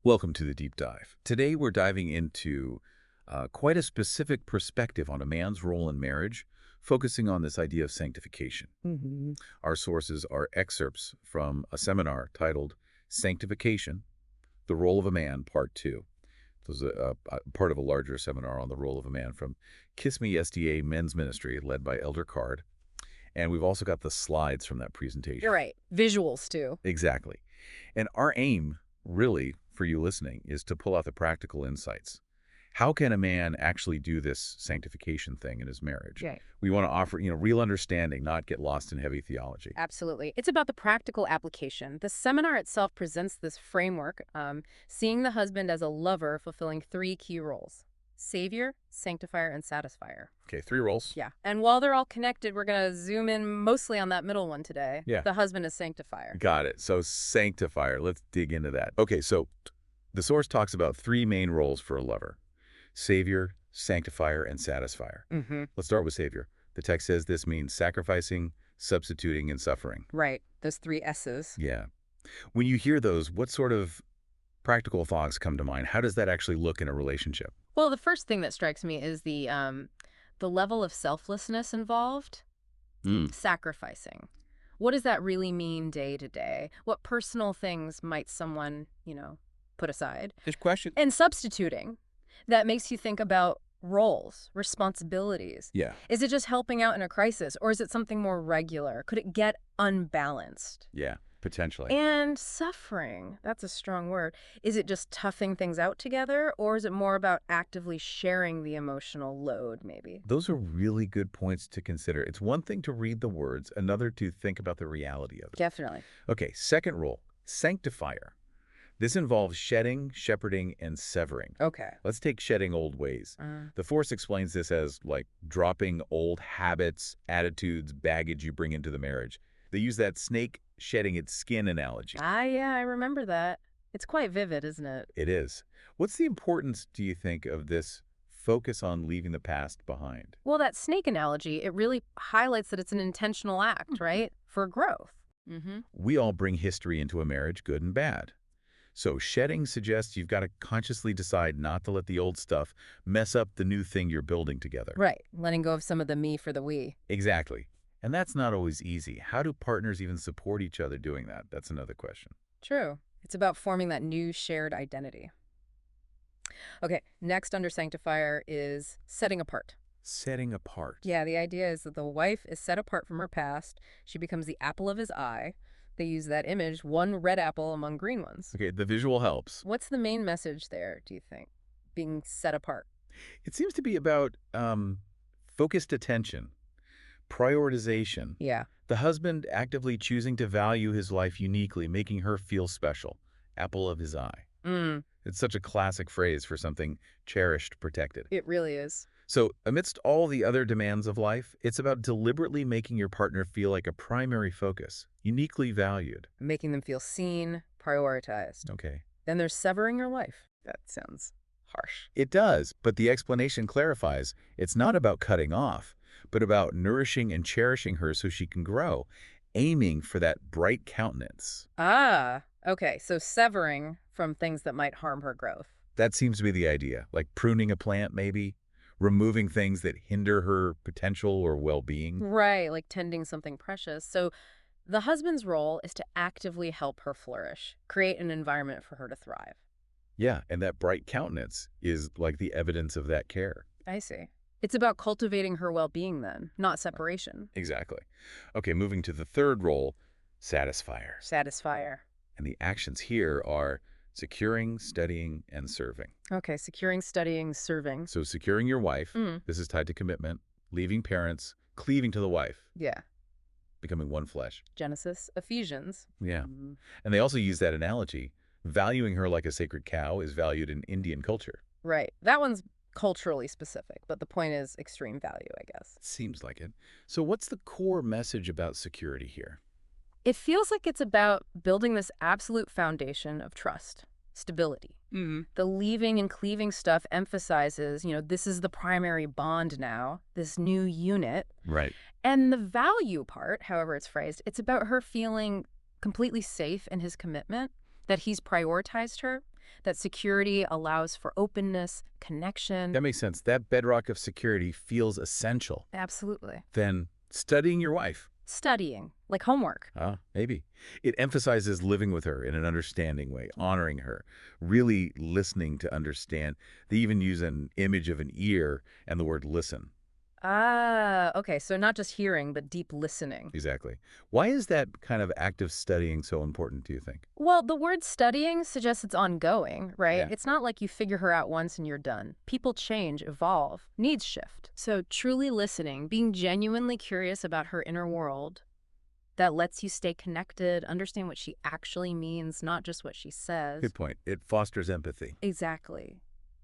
Welcome to the deep dive. Today we're diving into quite a specific perspective on a man's role in marriage, focusing on this idea of sanctification. Hmm. Our sources are excerpts from a seminar titled Sanctification, the Role of a Man, Part 2. This was part of a larger seminar on the role of a man from Kissimmee SDA Men's Ministry, led by Elder Card. And we've also got the slides from that You're presentation. right. Visuals, too. Exactly. And our aim, really, for you listening, is to pull out the practical insights. How can a man actually do this sanctification thing in his marriage? Right. We want to offer, real understanding, not get lost in heavy theology. Absolutely. It's about the practical application. The seminar itself presents this framework, seeing the husband as a lover fulfilling three key roles: savior, sanctifier, and satisfier. Okay, 3 roles. Yeah. And while they're all connected, we're going to zoom in mostly on that middle one today. Yeah. The husband is sanctifier. Got it. So sanctifier, let's dig into that. Okay, so the source talks about 3 main roles for a lover: savior, sanctifier, and satisfier. Mm-hmm. Let's start with savior. The text says this means sacrificing, substituting, and suffering. Right. Those three S's. Yeah. When you hear those, what sort of practical thoughts come to mind? How does that actually look in a relationship? Well, the first thing that strikes me is the level of selflessness involved. Mm. Sacrificing. What does that really mean day to day? What personal things might someone, put aside? Good question. And substituting. That makes you think about roles, responsibilities. Yeah. Is it just helping out in a crisis, or is it something more regular? Could it get unbalanced? Yeah, potentially. And suffering, that's a strong word. Is it just toughing things out together, or is it more about actively sharing the emotional load, maybe? Those are really good points to consider. It's one thing to read the words, another to think about the reality of it. Definitely. Okay, second role, sanctifier. This involves shedding, shepherding, and severing. Okay. Let's take shedding old ways. The Force explains this as like dropping old habits, attitudes, baggage you bring into the marriage. They use that snake shedding its skin analogy. Yeah, I remember that. It's quite vivid, isn't it? It is. What's the importance, do you think, of this focus on leaving the past behind? Well, that snake analogy, it really highlights that it's an intentional act, right? For growth. Mm-hmm. We all bring history into a marriage, good and bad. So shedding suggests you've got to consciously decide not to let the old stuff mess up the new thing you're building together. Right. Letting go of some of the me for the we. Exactly. And that's not always easy. How do partners even support each other doing that? That's another question. True. It's about forming that new shared identity. Okay, next under sanctifier is setting apart. Setting apart. Yeah, the idea is that the wife is set apart from her past. She becomes the apple of his eye. They use that image, one red apple among green ones. Okay, the visual helps. What's the main message there, do you think? Being set apart. It seems to be about focused attention, prioritization. Yeah. The husband actively choosing to value his wife uniquely, making her feel special. Apple of his eye. Mm, It's such a classic phrase for something cherished, protected. it really is. So amidst all the other demands of life, it's about deliberately making your partner feel like a primary focus, uniquely valued. Making them feel seen, prioritized. Okay. Then there's severing your life. That sounds harsh. It does, but the explanation clarifies it's not about cutting off, but about nourishing and cherishing her so she can grow, aiming for that bright countenance. Okay, so severing from things that might harm her growth. That seems to be the idea, like pruning a plant maybe, removing things that hinder her potential or well-being. Right, like tending something precious. So the husband's role is to actively help her flourish, create an environment for her to thrive. Yeah, and that bright countenance is like the evidence of that care. I see. It's about cultivating her well-being then, not separation. Exactly. Okay, moving to the third role, satisfier. Satisfier. And the actions here are securing, studying, and serving. Okay, securing, studying, serving. So securing your wife, Mm, this is tied to commitment, leaving parents, cleaving to the wife, yeah. becoming one flesh. Genesis, Ephesians. Yeah. Mhm. And they also use that analogy. Valuing her like a sacred cow is valued in Indian culture. Right. That one's culturally specific, but the point is extreme value, I guess. Seems like it. So what's the core message about security here? It feels like it's about building this absolute foundation of trust, stability. Mm-hmm. The leaving and cleaving stuff emphasizes, this is the primary bond now, this new unit. Right. And the value part, however it's phrased, it's about her feeling completely safe in his commitment, that he's prioritized her. that security allows for openness, connection. That makes sense. That bedrock of security feels essential. Absolutely. Then studying your wife. Studying, like homework. Maybe. It emphasizes living with her in an understanding way, honoring her, really listening to understand. They even use an image of an ear and the word listen. Ah, okay. So not just hearing, but deep listening. Exactly. Why is that kind of active studying so important, do you think? Well, the word studying suggests it's ongoing, right? Yeah. It's not like you figure her out once and you're done. People change, evolve, needs shift. So truly listening, being genuinely curious about her inner world, that lets you stay connected, understand what she actually means, not just what she says. Good point. It fosters empathy. Exactly.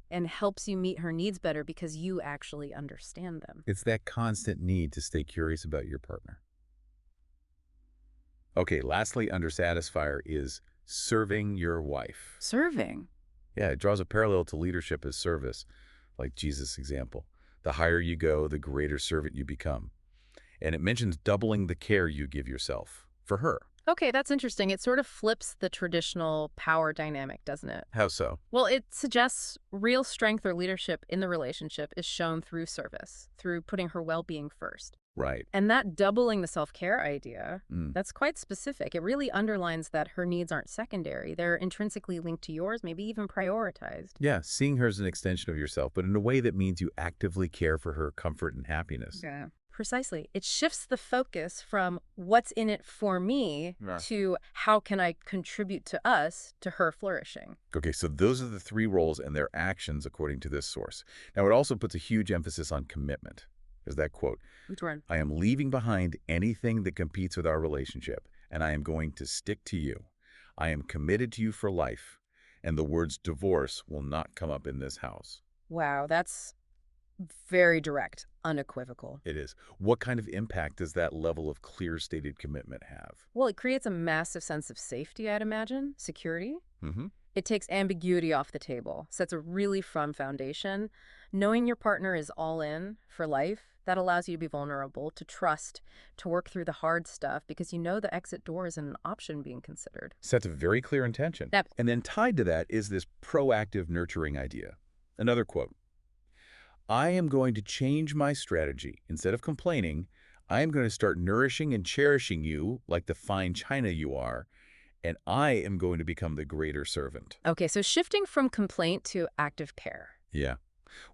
And helps you meet her needs better because you actually understand them. It's that constant need to stay curious about your partner. Okay, lastly, under satisfier is serving your wife. Serving. Yeah, it draws a parallel to leadership as service, like Jesus' example. The higher you go, the greater servant you become. And it mentions doubling the care you give yourself for her. Okay, that's interesting. It sort of flips the traditional power dynamic, doesn't it? How so? Well, it suggests real strength or leadership in the relationship is shown through service, through putting her well-being first. Right. And that doubling the self-care idea, Mm. that's quite specific. It really underlines that her needs aren't secondary. They're intrinsically linked to yours, maybe even prioritized. Yeah, seeing her as an extension of yourself, but in a way that means you actively care for her comfort and happiness. Yeah. Precisely. It shifts the focus from what's in it for me Yeah. to how can I contribute to us to her flourishing. Okay, so those are the three roles and their actions according to this source. Now, it also puts a huge emphasis on commitment. There's that quote, Which one? I am leaving behind anything that competes with our relationship, and I am going to stick to you. I am committed to you for life, and the words divorce will not come up in this house. Wow, that's very direct, unequivocal. It is. What kind of impact does that level of clear stated commitment have? Well, it creates a massive sense of safety, I'd imagine, security. Mm-hmm. It takes ambiguity off the table, sets a really firm foundation. Knowing your partner is all in for life, that allows you to be vulnerable, to trust, to work through the hard stuff because you know the exit door isn't an option being considered. Sets a very clear intention. Yep. And then tied to that is this proactive nurturing idea. Another quote, I am going to change my strategy. Instead of complaining, I am going to start nourishing and cherishing you like the fine china you are, and I am going to become the greater servant. Okay, so shifting from complaint to active care. Yeah.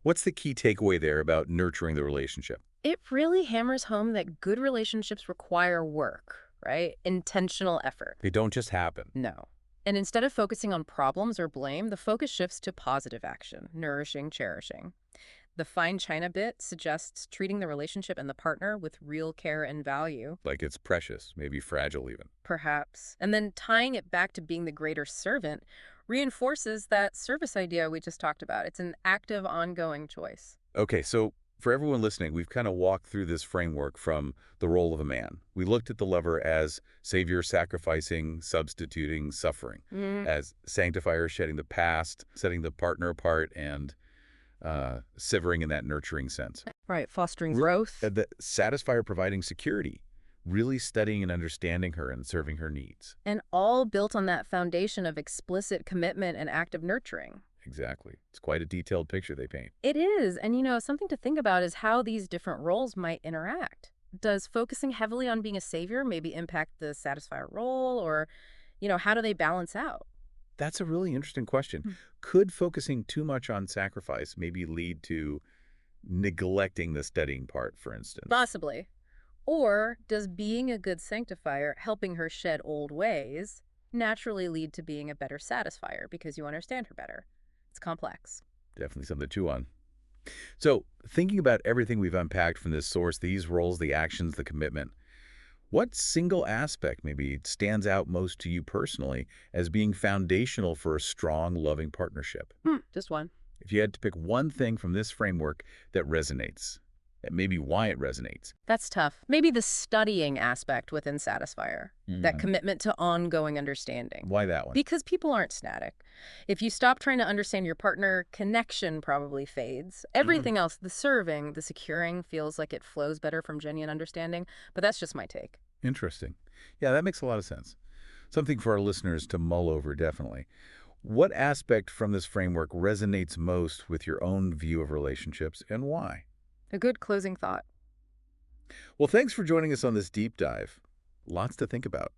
What's the key takeaway there about nurturing the relationship? It really hammers home that good relationships require work, right? Intentional effort. They don't just happen. No. And instead of focusing on problems or blame, the focus shifts to positive action, nourishing, cherishing. The fine china bit suggests treating the relationship and the partner with real care and value, Like it's precious, maybe fragile even. perhaps. And then tying it back to being the greater servant reinforces that service idea we just talked about. It's an active, ongoing choice. Okay, so for everyone listening, we've kind of walked through this framework from the role of a man. We looked at the lover as savior, sacrificing, substituting, suffering, as sanctifier, shedding the past, setting the partner apart, and severing in that nurturing sense. Right, fostering Re- growth. The satisfier providing security, really studying and understanding her and serving her needs. And all built on that foundation of explicit commitment and active nurturing. Exactly. It's quite a detailed picture they paint. It is. And, something to think about is how these different roles might interact. Does focusing heavily on being a savior maybe impact the satisfier role? Or, how do they balance out? That's a really interesting question. Hmm. Could focusing too much on sacrifice maybe lead to neglecting the studying part, for instance? Possibly. Or does being a good sanctifier, helping her shed old ways, naturally lead to being a better satisfier because you understand her better? It's complex. Definitely something to chew on. So, thinking about everything we've unpacked from this source, these roles, the actions, the commitment, what single aspect maybe stands out most to you personally as being foundational for a strong, loving partnership? Just one. If you had to pick one thing from this framework that resonates, and maybe why it resonates. That's tough. Maybe the studying aspect within Satisfier, that commitment to ongoing understanding. Why that one? Because people aren't static. If you stop trying to understand your partner, connection probably fades. Everything else, the serving, the securing, feels like it flows better from genuine understanding. But that's just my take. Interesting. Yeah, that makes a lot of sense. Something for our listeners to mull over, definitely. What aspect from this framework resonates most with your own view of relationships and why? A good closing thought. Well, thanks for joining us on this deep dive. Lots to think about.